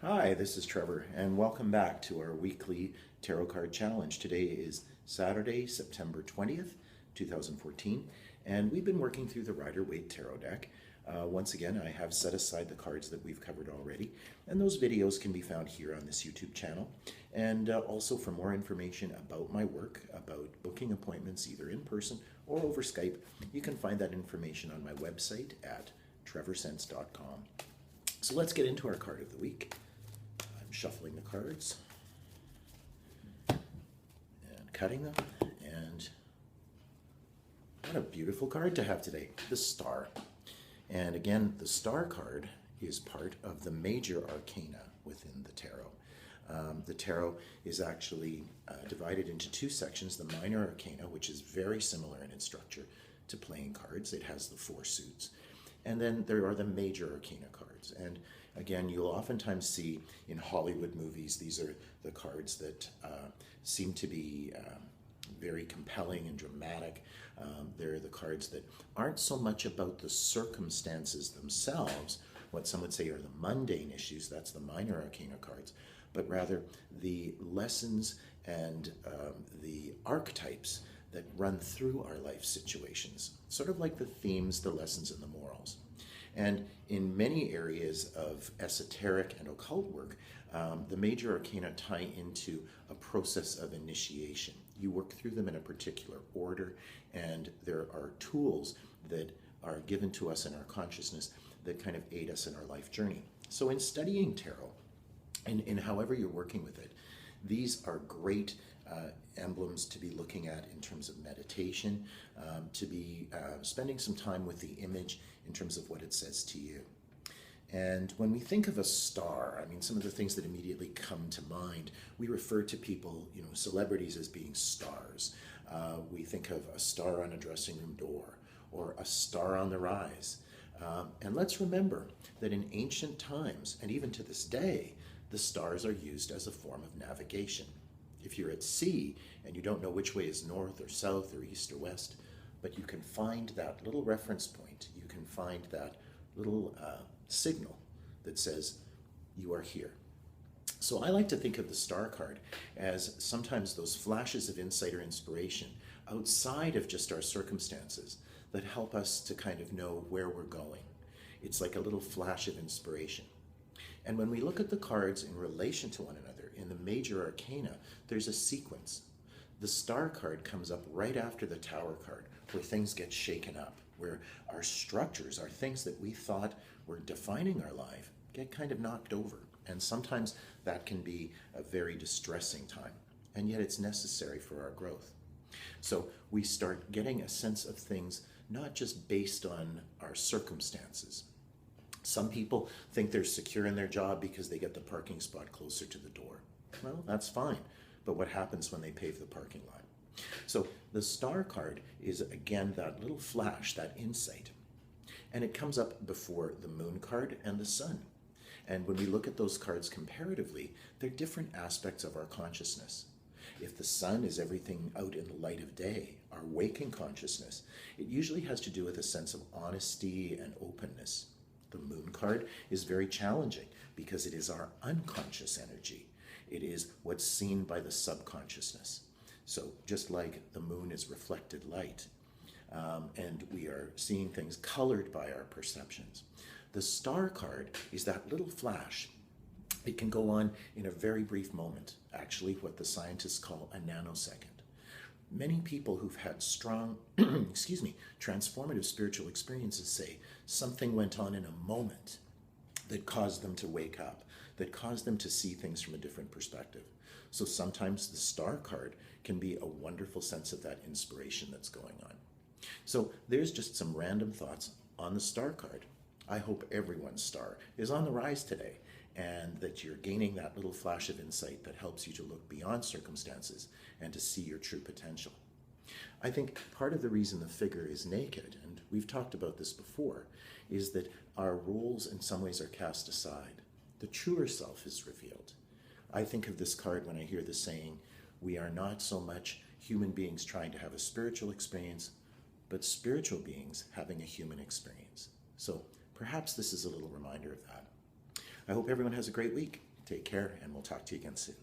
Hi, this is Trevor, and welcome back to our weekly Tarot Card Challenge. Today is Saturday, September 20th, 2014, and we've been working through the Rider-Waite Tarot deck. Once again, I have set aside the cards that we've covered already, and those videos can be found here on this YouTube channel. And also for more information about my work, about booking appointments either in person or over Skype, you can find that information on my website at trevorsense.com. So let's get into our card of the week. I'm shuffling the cards and cutting them, and what a beautiful card to have today, the Star. And again, the Star card is part of the major arcana within the tarot. The tarot is actually divided into two sections: the minor arcana, which is very similar in its structure to playing cards. It has the four suits. And then there are the major arcana cards. And again, you'll oftentimes see in Hollywood movies, these are the cards that seem to be very compelling and dramatic. They're the cards that aren't so much about the circumstances themselves, what some would say are the mundane issues, that's the minor arcana cards, but rather the lessons and the archetypes that run through our life situations, sort of like the themes, the lessons, and the morals. And in many areas of esoteric and occult work, the major arcana tie into a process of initiation. You work through them in a particular order, and there are tools that are given to us in our consciousness that kind of aid us in our life journey. So in studying tarot, and in however you're working with it, these are great emblems to be looking at in terms of meditation, to be spending some time with the image in terms of what it says to you. And when we think of a star, I mean, some of the things that immediately come to mind, we refer to people, celebrities, as being stars. We think of a star on a dressing room door or a star on the rise. And let's remember that in ancient times, and even to this day, the stars are used as a form of navigation. If you're at sea and you don't know which way is north or south or east or west, but you can find that little reference point, you can find that little signal that says you are here. So I like to think of the Star card as sometimes those flashes of insight or inspiration outside of just our circumstances that help us to kind of know where we're going. It's like a little flash of inspiration. And when we look at the cards in relation to one another, in the major arcana, there's a sequence. The Star card comes up right after the Tower card, where things get shaken up, where our structures, our things that we thought were defining our life, get kind of knocked over. And sometimes that can be a very distressing time, and yet it's necessary for our growth. So we start getting a sense of things not just based on our circumstances. Some people think they're secure in their job because they get the parking spot closer to the door. Well, that's fine, but what happens when they pave the parking lot? So the Star card is, again, that little flash, that insight. And it comes up before the Moon card and the Sun. And when we look at those cards comparatively, they're different aspects of our consciousness. If the Sun is everything out in the light of day, our waking consciousness, it usually has to do with a sense of honesty and openness. The Moon card is very challenging because it is our unconscious energy. It is what's seen by the subconsciousness. So just like the moon is reflected light, and we are seeing things colored by our perceptions, the Star card is that little flash. It can go on in a very brief moment, actually what the scientists call a nanosecond. Many people who've had strong, transformative spiritual experiences say something went on in a moment that caused them to wake up, that caused them to see things from a different perspective. So sometimes the Star card can be a wonderful sense of that inspiration that's going on. So there's just some random thoughts on the Star card. I hope everyone's star is on the rise today, and that you're gaining that little flash of insight that helps you to look beyond circumstances and to see your true potential. I think part of the reason the figure is naked, and we've talked about this before, is that our roles in some ways are cast aside. The truer self is revealed. I think of this card when I hear the saying, we are not so much human beings trying to have a spiritual experience, but spiritual beings having a human experience. So perhaps this is a little reminder of that. I hope everyone has a great week. Take care, and we'll talk to you again soon.